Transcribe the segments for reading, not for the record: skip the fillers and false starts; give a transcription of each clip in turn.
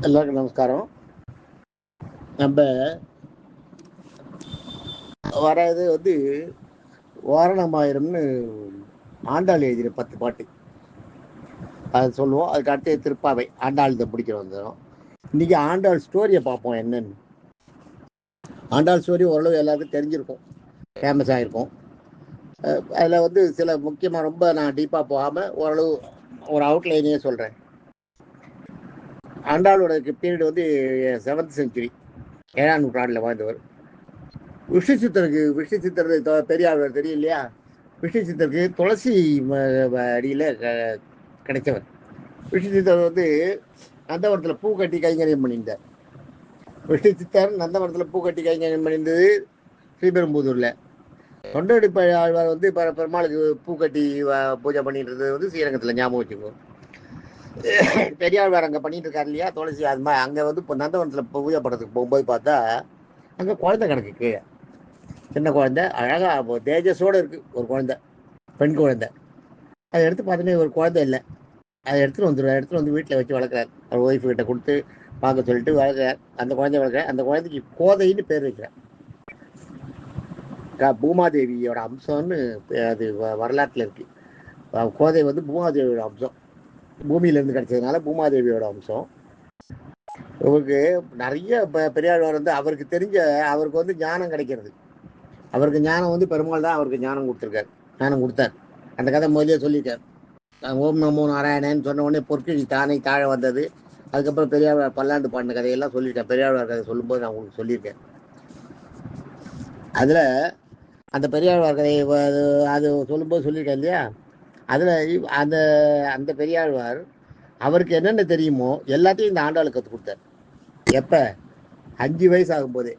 எல்லாருக்கும் நமஸ்காரம். நம்ம வர்றது வாரணமாயிரம்னு ஆண்டாள் எழுதின 10 பாட்டு அது சொல்லுவோம். அதுக்கு அடுத்து திருப்பாவை ஆண்டாள் இதை பிடிக்கிற வந்துடும். இன்னைக்கு ஆண்டாள் ஸ்டோரியை பார்ப்போம். என்னன்னு ஆண்டாள் ஸ்டோரி ஓரளவு எல்லாருக்கும் தெரிஞ்சிருக்கும், ஃபேமஸ் ஆகிருக்கும். அதில் சில முக்கியமாக ரொம்ப நான் டீப்பாக போகாமல் ஓரளவு ஒரு அவுட்லைனே சொல்கிறேன். ஆண்டாளோட பீரியட் 7th century, 7ஆம் நூற்றாண்டில் வாழ்ந்தவர். விஷ்ணு சித்தர் பெரியாழ்வார் தெரியும் இல்லையா? விஷ்ணு சித்தருக்கு துளசி அடியில் கிடைச்சவர். விஷ்ணு சித்தர் நந்தவரத்தில் பூ கட்டி கைங்கரியம் பண்ணியிருந்தார். விஷ்ணு சித்தர் நந்தவரத்தில் பூ கட்டி கைங்கரியம் பண்ணியிருந்தது ஸ்ரீபெரும்புதூரில். தொண்டடிப்ப ஆழ்வார் பெருமாளுக்கு பூ கட்டி பூஜை பண்ணிட்டு ஸ்ரீரங்கத்தில் ஞாபகம் வச்சுக்கோ. பெரியாழ்வார் அங்கே பண்ணிட்டு இருக்காரு இல்லையா, துளசி. அது மாதிரி அங்கே இப்போ நந்தவரத்தில் பூஜை படத்துக்கு போகும்போது பார்த்தா அங்கே குழந்தை கிடக்கு கீழே. சின்ன குழந்தை, அழகா தேஜஸோடு இருக்கு. ஒரு குழந்தை, பெண் குழந்தை. அதை எடுத்து பார்த்தோன்னே ஒரு குழந்தை இல்லை, அதை எடுத்துட்டு வந்து வீட்டில் வச்சு வளர்க்குறாரு. அவர் ஒய்ஃபு கிட்ட கொடுத்து பார்க்க சொல்லிட்டு வளர்க்குறார். அந்த குழந்தைய வளர்க்குறார். அந்த குழந்தைக்கு கோதைன்னு பேர் வைக்கிறார். பூமாதேவியோட அம்சம்னு அது வரலாற்றில் இருக்கு. கோதை பூமாதேவியோட அம்சம், பூமியிலேருந்து கிடைச்சதுனால பூமாதேவியோட அம்சம். இவருக்கு நிறைய பெரியாழ்வார் அவருக்கு தெரிஞ்ச அவருக்கு ஞானம் கிடைக்கிறது. அவருக்கு ஞானம் பெருமாள் தான் அவருக்கு ஞானம் கொடுத்தார். அந்த கதை முதலே சொல்லியிருக்கார். ஓம் நமோ நாராயணன்னு சொன்ன உடனே பொற்கிழி தானே தாழ வந்தது. அதுக்கப்புறம் பெரியாழ்வார் பல்லாண்டு பாடின கதையெல்லாம் சொல்லியிருக்கேன். பெரியாழ்வார் கதை சொல்லும்போது நான் உங்களுக்கு சொல்லியிருக்கேன். அதில் அந்த பெரியாழ்வார் கதையை அது சொல்லும்போது சொல்லியிருக்கேன் இல்லையா? அதில் அந்த பெரியாழ்வார் அவருக்கு என்னென்ன தெரியுமோ எல்லாத்தையும் இந்த ஆண்டாளுக்கு கற்றுக் கொடுத்தார். எப்போ? 5 வயசு ஆகும்போதே.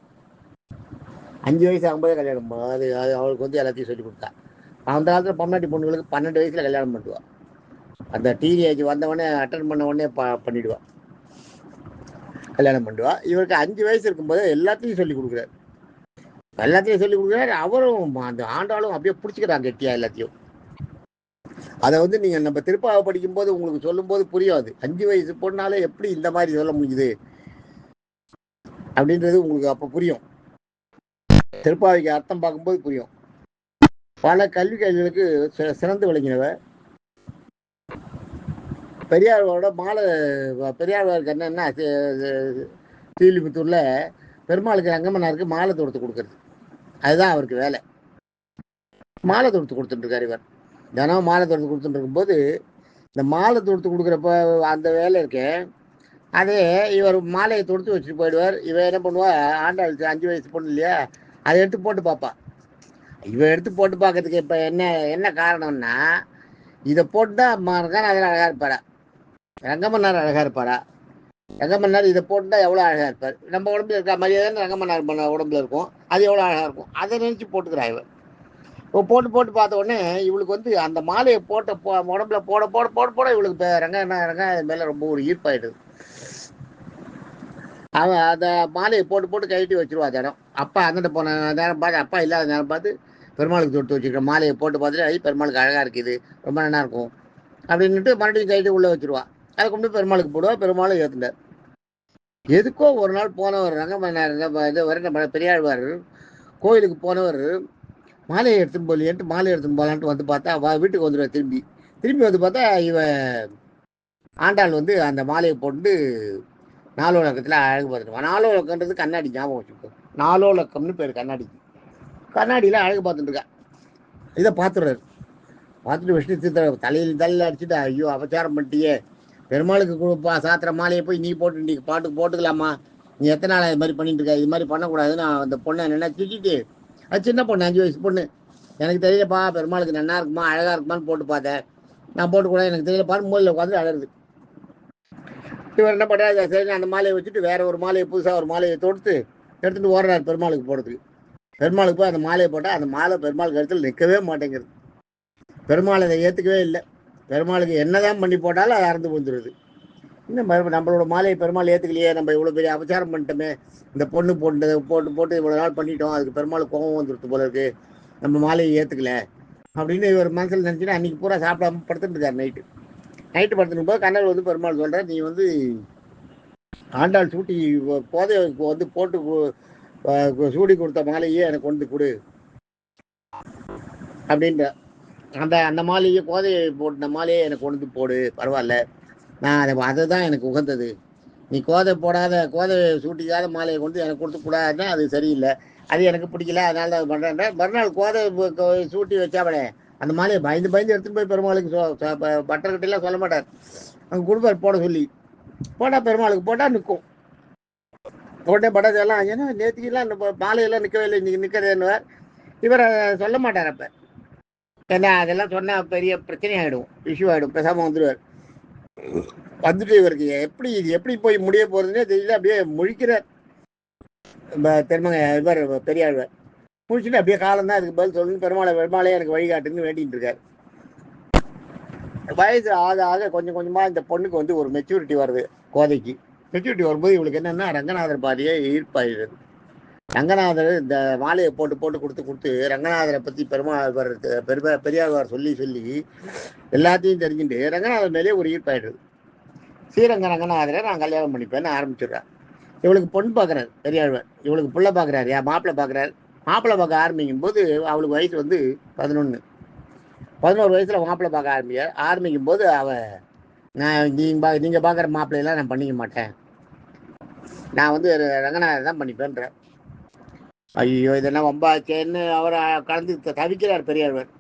5 வயசு ஆகும்போதே கல்யாணம். அது அவளுக்கு எல்லாத்தையும் சொல்லி கொடுத்தா. அந்த காலத்தில் பொம்னாட்டி பொண்ணுங்களுக்கு 12 வயசில் கல்யாணம் பண்ணுவா. அந்த டீனேஜ் வந்தவொடனே அட்டன் பண்ண உடனே பண்ணிடுவா, கல்யாணம் பண்ணுவா. இவருக்கு 5 வயசு இருக்கும்போது எல்லாத்தையும் சொல்லி கொடுக்குறாரு. அவரும் அந்த ஆண்டாளும் அப்படியே பிடிச்சிக்கிறாங்க கெட்டியா எல்லாத்தையும். அதை நீங்கள் நம்ம திருப்பாவை படிக்கும்போது உங்களுக்கு சொல்லும்போது புரியாது. 5 வயசு பொண்ணாலே எப்படி இந்த மாதிரி சொல்ல முடியுது அப்படின்றது உங்களுக்கு அப்போ புரியும். திருப்பாவைக்கு அர்த்தம் பார்க்கும்போது புரியும். பல கல்வி கைகளுக்கு சிறந்து விளங்கினவர் பெரியாரோட மாலை. பெரியாருக்கு என்னன்னா, ஸ்ரீலிபுத்தூர்ல பெருமாளுக்கு ரங்கமன்னாருக்கு மாலை தொடுத்து கொடுக்கறது. அதுதான் அவருக்கு வேலை. மாலை தொடுத்து கொடுத்துட்டு இருக்காரு இவர். தினம் மாலை தொடுத்து கொடுத்துட்டு இருக்கும்போது இந்த மாலை தொடுத்து கொடுக்குறப்ப அந்த வேலை இருக்கு. அதே இவர் மாலையை தொடுத்து வச்சுட்டு போயிடுவார். இவன் என்ன பண்ணுவா, ஆண்டாள் 5 வயசு பொண்ணு இல்லையா, அதை எடுத்து போட்டு பார்ப்பா. இவன் எடுத்து போட்டு பார்க்கறதுக்கு இப்போ என்ன காரணம்னா, இதை போட்டுட்டா அதில் அழகா இருப்பாரா, ரங்கமன்னார் அழகா இருப்பாரா. ரங்கமன்னார் இதை போட்டுட்டா எவ்வளோ அழகா இருப்பார். நம்ம உடம்புல இருக்க மாதிரியே தான் ரங்கமன்னார் உடம்புல இருக்கும். அது எவ்வளோ அழகா இருக்கும், அதை நினைச்சு போட்டுக்கிறா இவன். இப்போ போட்டு பார்த்த உடனே இவளுக்கு அந்த மாலையை போட்ட உடம்புல போட போட போட போட இவளுக்கு ரங்க மேல ரொம்ப ஒரு ஈர்ப்பாயிடுது. அவன் அந்த மாலையை போட்டு கழட்டி வச்சிருவா தினம். அப்பா அங்கிட்ட போன நேரம் பார்த்து, அப்பா இல்லாத நேரம் பார்த்து பெருமாளுக்கு தொட்டு வச்சுருக்க மாலையை போட்டு பார்த்துட்டு, பெருமாளுக்கு அழகா இருக்குது, ரொம்ப நல்லா இருக்கும் அப்படின்ட்டு மறுபடியும் கழட்டி உள்ள வச்சிருவா. அதை கொண்டு பெருமாளுக்கு போடுவா. பெருமாளும் ஏற்றுண்டார். எதுக்கோ ஒரு நாள் போனவர் ரங்கமன்னார் பெரியாழ்வார் கோயிலுக்கு போனவர் மாலையை எடுத்துன்னு போலியன்ட்டு மாலையை எடுத்துன்னு போகலான்ட்டு வந்து பார்த்தா வீட்டுக்கு வந்துடுவார். திரும்பி வந்து பார்த்தா இவன் ஆண்டாள் அந்த மாலையை போட்டு நாலோலக்கத்தில் அழகு பார்த்துட்டு. நாலோலக்கன்றது கண்ணாடி, ஞாபகம் வச்சுக்கோ. நாலோலக்கம்னு பேர் கண்ணாடியில் அழகு பார்த்துட்டு இருக்கா. இதை பார்த்துடுறாரு. பார்த்துட்டு விஷ்ணு சித்தர் தலையில் அடிச்சுட்டு, ஐயோ அபச்சாரம் பண்ணிட்டியே, பெருமாளுக்கு சாத்திர மாலையை போய் நீ போட்டு நீ பாட்டுக்கு போட்டுக்கலாமா, நீ எத்தனை நாள் இது மாதிரி பண்ணிட்டு இருக்க, இது மாதிரி பண்ணக்கூடாதுன்னு அந்த பொண்ணை என்ன திட்டிட்டு, அது சின்ன பொண்ணு, 5 வயசு பொண்ணு, எனக்கு தெரியலப்பா பெருமாளுக்கு நல்லா இருக்குமா அழகா இருக்குமான்னு போட்டு பார்த்தேன், நான் போட்டுக்கூட எனக்கு தெரியலப்பான்னு மூலையில் உட்காந்து அழகுது. இவர் என்ன பண்ணுறாரு, சரி அந்த மாலையை வச்சுட்டு வேற ஒரு மாலையை, புதுசாக ஒரு மாலையை தொடுத்து எடுத்துகிட்டு ஓடுறாரு பெருமாளுக்கு போடுறதுக்கு. பெருமாளுக்கு போய் அந்த மாலையை போட்டால் அந்த மாலை பெருமாள் கருத்தில் நிற்கவே மாட்டேங்கிறது. பெருமாள் அதை ஏற்றுக்கவே இல்லை. பெருமாளுக்கு என்னதான் பண்ணி போட்டாலும் அது அறந்து வந்துடுது. இன்னும் நம்மளோட மாலையை பெருமாள் ஏற்றுக்கலையே, நம்ம இவ்வளோ பெரிய அபச்சாரம் பண்ணிட்டோமே, இந்த பொண்ணு போட்டு இவ்வளோ நாள் பண்ணிட்டோம், அதுக்கு பெருமாள் கோபம் வந்துடுது போல இருக்கு, நம்ம மாலையை ஏற்றுக்கல அப்படின்னு இவர் மனசில் நினச்சிட்டு அன்றைக்கி பூரா சாப்பிடாம படுத்துட்டு இருக்கார். நைட்டு படுத்துட்டு போது கண்ணல் பெருமாள் சொல்கிறார், நீ ஆண்டாள் சூட்டி கோதை வந்து போட்டு சூடி கொடுத்த மாலையே எனக்கு கொண்டு கொடு அப்படின்ற. அந்த அந்த மாலையை கோதையை போட்ட மாலையே எனக்கு கொண்டு போடு, பரவாயில்ல, நான் அதுதான் எனக்கு உகந்தது. நீ கோதை சூட்டிக்காத மாலையை கொண்டு எனக்கு கொடுத்து கூடாதுன்னா அது சரியில்லை, அது எனக்கு பிடிக்கல, அதனால தான் பண்ணுறேன். மறுநாள் கோதை சூட்டி வச்சாப்படே அந்த மாலையை பயந்து பயந்து எடுத்துகிட்டு போய் பெருமாளுக்கு பட்டர்கிட்டலாம் சொல்ல மாட்டார், அங்கே கொடுப்பார் போட சொல்லி. போட்டால் பெருமாளுக்கு போட்டால் நிற்கும். உடனே பட்டதெல்லாம் ஏன்னா நேற்றுக்கெல்லாம் இந்த மாலையெல்லாம் நிற்கவே இல்லை, இன்னைக்கு நிற்கிறதுன்னுவார். இவரை சொல்ல மாட்டார். அப்போ ஏன்னா அதெல்லாம் சொன்னால் பெரிய பிரச்சனை ஆகிடும், இஷ்யூ ஆகிடும். பேசாமல் வந்துடுவார். வந்துட்டு இவருக்கு எப்படி போய் முடிய போகிறதுனே தெரியல. அப்படியே முழிக்கிறார் திருமங்க இவர் பெரியாழ்வார். முடிச்சுட்டு அப்படியே காலம் தான் அதுக்கு பதில் சொல்லணும். பெருமாளே எனக்கு வழிகாட்டுன்னு வேண்டிகிட்டு இருக்காரு. வயசு ஆக கொஞ்சம் கொஞ்சமாக இந்த பொண்ணுக்கு வந்து ஒரு மெச்சூரிட்டி வருது. கோதைக்கு மெச்சூரிட்டி வரும்போது இவளுக்கு என்னென்னா ரங்கநாதர் பாதியே ஈர்ப்பாயிடுது. ரங்கநாதர் இந்த மாலையை போட்டு கொடுத்து ரங்கநாதரை பற்றி பெரியாழ்வார் சொல்லி எல்லாத்தையும் தெரிஞ்சுட்டு ரங்கநாதர் மேலே ஒரு ஈர்ப்பாயிடுது. ஸ்ரீரங்க ரங்கநாதரை நான் கல்யாணம் பண்ணிப்பேன்னு ஆரம்பிச்சிடுறேன். இவளுக்கு பொண்ணு பார்க்குறாரு பெரியாழ்வார், இவளுக்கு பிள்ளை பார்க்குறாரு, மாப்பிள்ளை பார்க்குறாரு. மாப்பிள்ளை பார்க்க ஆரம்பிக்கும் போது அவளுக்கு வயசு வந்து 11 வயசில் மாப்பிள்ளை பார்க்க ஆரம்பிக்கும் போது நான் நீங்கள் பார்க்குற மாப்பிள்ளையெல்லாம் நான் பண்ணிக்க மாட்டேன், நான் வந்து ரங்கநாதர் தான் பண்ணிப்பேன்ற. ஐயோ இதெல்லாம் வம்பாச்சேன்னு அவரை கலந்து தவிக்கிறார் பெரியாழ்வார்.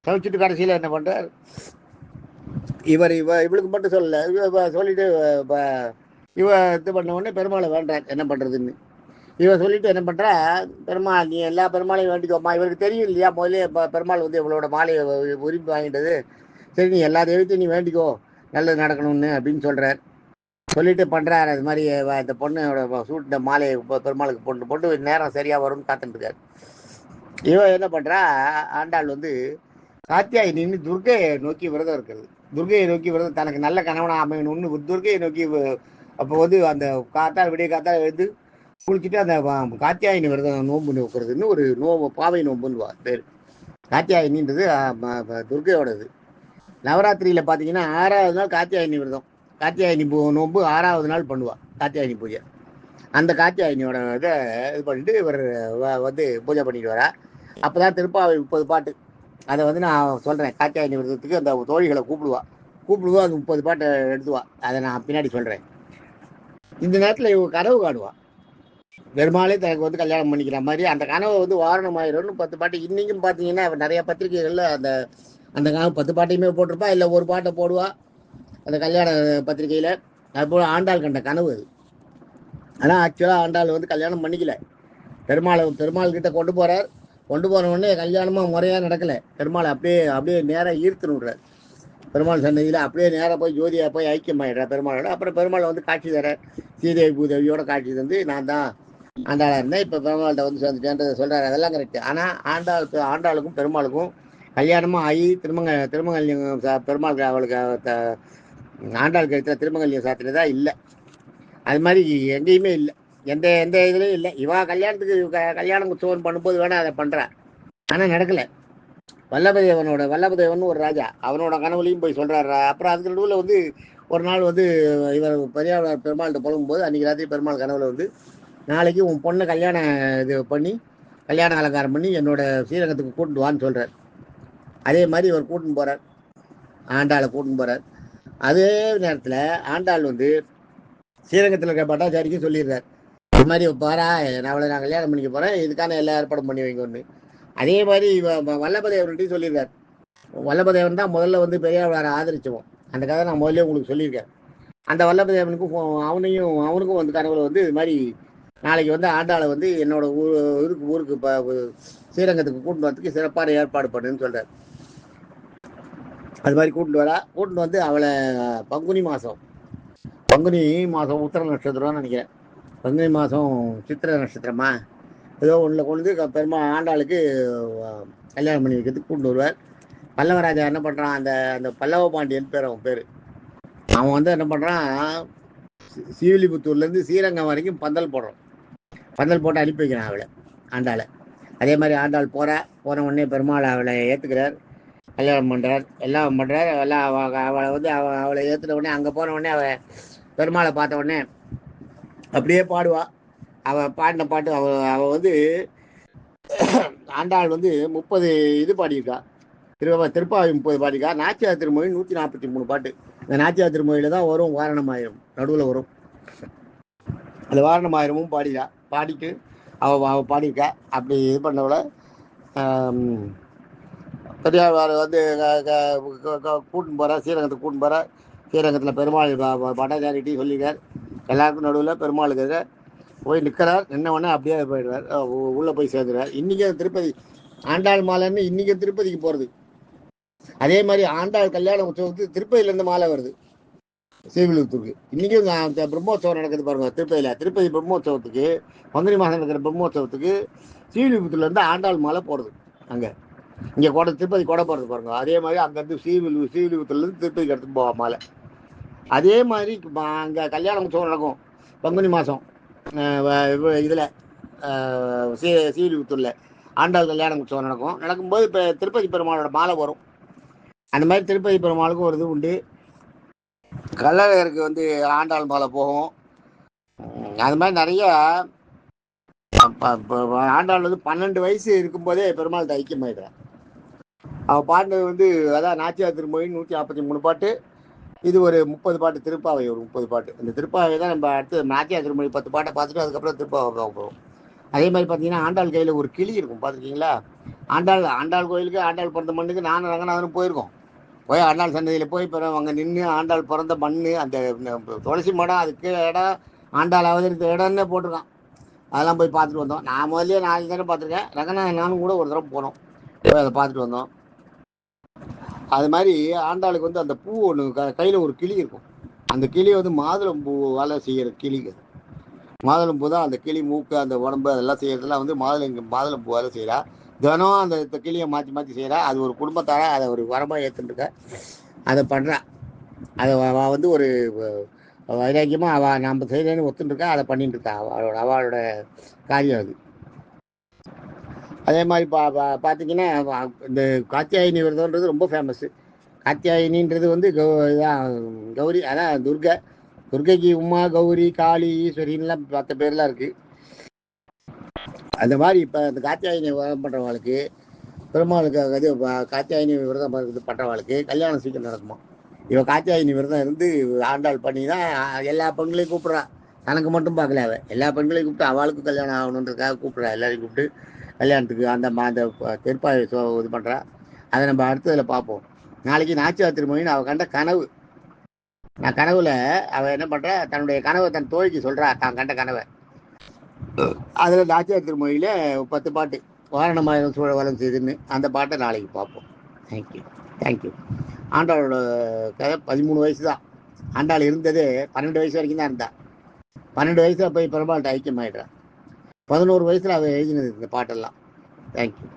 தவிச்சுட்டு கடைசியில் என்ன பண்ணுறார், இவளுக்கு மட்டும் சொல்லலை, சொல்லிட்டு இது பண்ண உடனே பெருமாளை வேண்டார் என்ன பண்ணுறதுன்னு. சொல்லிட்டு என்ன பண்ணுறா, பெருமாள் நீ எல்லா பெருமாளையும் வேண்டிக்கோமா. இவருக்கு தெரியும் இல்லையா முதலே பெருமாள் வந்து இவளோட மாலையை உரிமை வாங்கிட்டது. சரி நீ எல்லா தெய்வத்தையும் நீ வேண்டிக்கோ, நல்லது நடக்கணும்னு அப்படின்னு சொல்கிறார். சொல்லிட்டு பண்ணுறாரு. அது மாதிரி இந்த பொண்ணோட சூட்டின மாலையை பெருமாளுக்கு போட்டு நேரம் சரியாக வரும்னு காத்துட்டுருக்காரு. என்ன பண்ணுறா, ஆண்டாள் வந்து காத்தியாயினின்னு துர்க்கையை நோக்கி விரதம் இருக்கிறது. துர்க்கையை நோக்கி விரதம் தனக்கு நல்ல கணவனாக அமையணும்னு துர்க்கையை நோக்கி. அப்போ வந்து அந்த விடிய காத்தால் எழுந்து குளிச்சுட்டு அந்த காத்தியாயினி விரதம் நோன்பு நோக்கிறதுன்னு ஒரு பாவை நோன்புன்னு பேர். காத்தியாயினின்றது துர்க்கையோடது. நவராத்திரியில் பார்த்தீங்கன்னா 6வது நாள் காத்தியாயினி விரதம், காத்தியாயினி நோன்பு 6வது நாள் பண்ணுவாள் காத்தியாயினி பூஜை. அந்த காத்தியாயினியோட இதை இது பண்ணிட்டு இவர் வந்து பூஜை பண்ணிட்டு வரா. அப்போ தான் திருப்பாவை 30 பாட்டு அதை வந்து நான் சொல்கிறேன். காத்தியாயினி விரதத்துக்கு அந்த தோழிகளை கூப்பிடுவா அந்த 30 பாட்டை எடுத்துவா. அதை நான் பின்னாடி சொல்கிறேன். இந்த நேரத்தில் இவங்க கனவு காணுவா, பெருமாளே தனக்கு வந்து கல்யாணம் பண்ணிக்கிற மாதிரி. அந்த கனவை வந்து வாரணமாயிரம்னு 10 பாட்டு. இன்றைக்கும் பார்த்தீங்கன்னா நிறைய பத்திரிகைகளில் அந்த கனவு 10 பாட்டையுமே போட்டிருப்பா, இல்லை ஒரு பாட்டை போடுவா அந்த கல்யாண பத்திரிகையில். அதுபோல் ஆண்டாள் கண்ட கனவு அது. ஆனால் ஆக்சுவலாக ஆண்டாள் வந்து கல்யாணம் பண்ணிக்கல. பெருமாள் கிட்ட கொண்டு போன உடனே கல்யாணமாக முறையாக நடக்கலை. பெருமாளை அப்படியே நேராக ஈர்த்துன்னு விடுறார். பெருமாள் சன்னதியில் அப்படியே நேராக போய் ஜோதியாக போய் ஐக்கியமாயிடுறா பெருமாளோட. அப்புறம் பெருமாளை வந்து காட்சி தர ஸ்ரீதேவி பூதேவியோட காட்சி தந்து நான் தான் ஆண்டாளாக இருந்தேன், இப்போ பெருமாள்கிட்ட வந்து சேர்ந்துட்டேன்றதை சொல்கிறார். அதெல்லாம் கரெக்டு. ஆனால் ஆண்டாளுக்கும் பெருமாளுக்கும் கல்யாணமாக ஆகி திருமங்கல்யம் பெருமாளுக்கு அவளுக்கு ஆண்டாள் கழுத்தில் திருமங்கல்யம் சாத்தினதா இல்லை. அது மாதிரி எங்கேயுமே இல்லை, எந்த இதுலேயும் இல்லை. கல்யாணத்துக்கு கல்யாணம் உற்சவம் பண்ணும்போது வேணால் அதை பண்ணுறா, ஆனால் நடக்கலை. வல்லபதேவன் ஒரு ராஜா, அவனோட கனவுலையும் போய் சொல்கிறாரு. அப்புறம் அதுக்கு நடுவில் வந்து ஒரு நாள் வந்து இவர் பெரியாழ்வார் பெருமாள்கிட்ட புலம்பும்போது அன்றைக்கி ராத்திரி பெருமாள் கனவுல வந்து நாளைக்கு உன் பொண்ணை கல்யாணம் இது பண்ணி கல்யாணம் அலங்காரம் பண்ணி என்னோட ஸ்ரீரங்கத்துக்கு கூட்டிட்டு வான்னு சொல்கிறார். அதே மாதிரி இவர் கூட்டின்னு போகிறார், ஆண்டாளை கூட்டின்னு போகிறார். அதே நேரத்தில் ஆண்டாள் வந்து ஸ்ரீரங்கத்தில் இருக்க பட்டாச்சாரிக்கும் சொல்லிடுறார், இது மாதிரி பாரா நான் கல்யாணம் பண்ணிக்க போகிறேன், இதுக்கான எல்லா ஏற்பாடும் பண்ணி வைங்கன்னு. அதே மாதிரி வல்லபதேவன்கிட்டையும் சொல்லியிருக்கார். வல்லபதேவன் தான் முதல்ல வந்து பெரியாழ்வாரை ஆதரிச்சவன். அந்த கதை நான் முதல்ல உங்களுக்கு சொல்லியிருக்கேன். அந்த வல்லபதேவனுக்கும் அவனுக்கும் வந்து கனவுல வந்து இது மாதிரி நாளைக்கு வந்து ஆண்டாளை வந்து என்னோட ஊருக்கு ஸ்ரீரங்கத்துக்கு கூட்டிட்டு வரதுக்கு சிறப்பான ஏற்பாடு பண்ணுன்னு சொல்கிறார். அது மாதிரி கூட்டிட்டு வந்து அவளை பங்குனி மாதம் உத்திர நட்சத்திரம்னு நினைக்கிறேன். பங்குனி மாதம் சித்திரை நட்சத்திரமா ஏதோ ஒன்றில் கொண்டு ஆண்டாளுக்கு கல்யாணம் பண்ணி வைக்கிறதுக்கு கூட்டு வருவார். பல்லவராஜா என்ன பண்ணுறான், அந்த பல்லவ பாண்டியன் அவன் பேர். அவன் வந்து என்ன பண்ணுறான், ஸ்ரீவில்லிபுத்தூர்லேருந்து ஸ்ரீரங்கம் வரைக்கும் பந்தல் போட்டு அனுப்பி வைக்கிறான் அவளை, ஆண்டாளை. அதே மாதிரி ஆண்டாள் போன உடனே பெருமாள் அவளை ஏற்றுக்கிறார், கல்யாணம் பண்ணுறார், எல்லாம் பண்ணுறார். அவளை வந்து அவளை ஏற்றுன உடனே அங்கே போன உடனே பெருமாளை பார்த்த உடனே அப்படியே பாடுவா. அவள் பாடின பாட்டு அவள் வந்து ஆண்டாள் வந்து 30 இது பாடியிருக்கா. திருப்பாவை 30 பாடியிருக்கா. நாச்சியார் திருமொழி 143 பாட்டு. இந்த நாச்சியார் திருமொழியில தான் வரும் வாரணமாயிரம், நடுவில் வரும். அந்த வாரணமாயிரமும் பாடிட்டு அவள் பாடியிருக்கா. அப்படி இது பண்ணவளை பெரியார் வந்து கூட்டின்னு போகிறார், ஸ்ரீரங்கத்துக்கு கூட்டின்னு போகிறார். ஸ்ரீரங்கத்தில் பெருமாள் பட்டாச்சாரிட்டி சொல்லியிருக்கார். எல்லாருக்கும் நடுவில் பெருமாளுக்கு போய் நிற்கிறார். நின்னவொடனே அப்படியே போயிடுவார், உள்ளே போய் சேர்ந்துடுவார். இன்றைக்கும் திருப்பதி ஆண்டாள் மாலைன்னு இன்றைக்கும் திருப்பதிக்கு போகிறது. அதே மாதிரி ஆண்டாள் கல்யாண உற்சவத்துக்கு திருப்பதியிலேருந்து மாலை வருது ஸ்ரீவில்லிபுத்தூருக்கு. இன்றைக்கும் பிரம்மோற்சவம் நடக்குது பாருங்க திருப்பதி பிரம்மோற்சவத்துக்கு, பங்குனி மாதம் நடக்கிற பிரம்மோற்சவத்துக்கு ஸ்ரீவில்லிபுத்தூர்லேருந்து ஆண்டாள் மாலை போடுறது. அங்கே இங்கே திருப்பதி கொடை போடுறது பாருங்க. அதே மாதிரி அங்கேருந்து ஸ்ரீவில்லிபுத்தூர்லேருந்து திருப்பதிக்கு எடுத்துட்டு போவா மாலை. அதே மாதிரி அங்கே கல்யாண உற்சவம் நடக்கும் பங்குனி மாதம் இதில் ஸ்ரீவில்லிபுத்தூரில் ஆண்டாள் கல்யாண உற்சவம் நடக்கும்போது இப்போ திருப்பதி பெருமாளோட மாலை வரும். அந்த மாதிரி திருப்பதி பெருமாளுக்கும் ஒரு இது உண்டு. கள்ளழகருக்கு வந்து ஆண்டாள் மாலை போகும். அது மாதிரி நிறைய ஆண்டாள் வந்து 12 வயசு இருக்கும்போதே பெருமாள் ஐக்கியமாயிடுறான். அவள் பாடினது வந்து அதான் நாச்சியார் திருமொழி 143 பாட்டு. இது ஒரு 30 பாட்டு. திருப்பாவை ஒரு 30 பாட்டு. இந்த திருப்பாவை தான் நம்ம அடுத்து நாச்சியார் திருமொழி 10 பாட்டை பார்த்துட்டு அதுக்கப்புறம் திருப்பாவை போகும். அதே மாதிரி பார்த்தீங்கன்னா ஆண்டாள் கையில் ஒரு கிளி இருக்கும், பார்த்துருக்கீங்களா? ஆண்டாள் கோயிலுக்கு ஆண்டாள் பிறந்த மண்ணுக்கு நானும் ரங்கநாதனும் போயிருக்கோம். போய் ஆண்டாள் சன்னதியில் போய் அங்கே நின்று ஆண்டாள் பிறந்த மண் அந்த துளசி மடம் அதுக்கு இடம் ஆண்டாள் அவதரித்த இடம்னே போட்டிருக்கான். அதெல்லாம் போய் பார்த்துட்டு வந்தோம். நான் முதல்ல 4 தடவை பார்த்துருக்கேன். ரங்கநாதன் நானும் கூட ஒரு தடவை போனோம், போய் அதை பார்த்துட்டு வந்தோம். அது மாதிரி ஆண்டாளுக்கு வந்து அந்த பூ ஒன்று கையில் ஒரு கிளி இருக்கும். அந்த கிளி வந்து மாதுளம்பூவால் செய்கிற கிளி. மாதுளம்பூ தான் அந்த கிளி மூக்கு அந்த உடம்பு அதெல்லாம் செய்யறதுலாம் வந்து மாதுளம்பூவால் செய்கிறா. தினம் அந்த கிளியை மாற்றி செய்கிறா. அது ஒரு குடும்பத்தார அதை ஒரு வரமாக ஏற்றுருக்க அதை பண்ணுறா. அதை வந்து ஒரு வைராக்கியமாக நம்ம செய்கிறேன்னு ஒத்துருக்கா, அதை பண்ணிட்டு இருக்கா. அவளோட காரியம் அது. அதே மாதிரி பார்த்தீங்கன்னா இந்த காத்தியாயினி விரதம்ன்றது ரொம்ப ஃபேமஸ்ஸு. காத்தியாயினின்றது வந்து கௌரி, அதான் துர்கைக்கு உமா, கௌரி, காளி, ஈஸ்வரின்லாம் 10 பேர்லாம் இருக்குது. அந்த மாதிரி இப்போ இந்த காத்தியாயினி விரதம் பண்ணுறவங்களுக்கு பெருமாளுக்கு இது காத்தியாயினி விரதம் பண்ணுறவங்களுக்கு கல்யாணம் சீக்கிரம் நடக்குமா. இவன் காத்தியாயினி விரதம் இருந்து ஆண்டாள் பண்ணி தான் எல்லா பெண்களையும் கூப்பிட்றா. தனக்கு மட்டும் பார்க்கல, எல்லா பெண்களையும் கூப்பிட்டு அவளுக்கும் கல்யாணம் ஆகணுன்றதுக்காக கூப்பிட்றா. எல்லாரையும் கூப்பிட்டு கல்யாணத்துக்கு அந்த திருப்பாவை இது பண்ணுறா. அதை நம்ம அடுத்ததில் பார்ப்போம். நாளைக்கு நாச்சியார் திருமொழின்னு அவள் கண்ட கனவு. நான் கனவுல அவள் என்ன பண்ணுறா, தன்னுடைய கனவை தன் தோழிக்கு சொல்கிறா, தான் கண்ட கனவை. அதில் நாச்சியார் திருமொழியில் 10 பாட்டு, வாரணமாயிரம் சூழ வளம் செய்துன்னு அந்த பாட்டை நாளைக்கு பார்ப்போம். தேங்க்யூ. ஆண்டாளோட கதை 13 வயசு தான். ஆண்டாள் இருந்தது 12 வயசு வரைக்கும் தான் இருந்தா. 12 வயசில் போய் பெருமாள்கிட்ட ஐக்கியமாயிடுறான். 11 வயசில் அவள் எழுதினது இந்த பாட்டெல்லாம். தேங்க்யூ.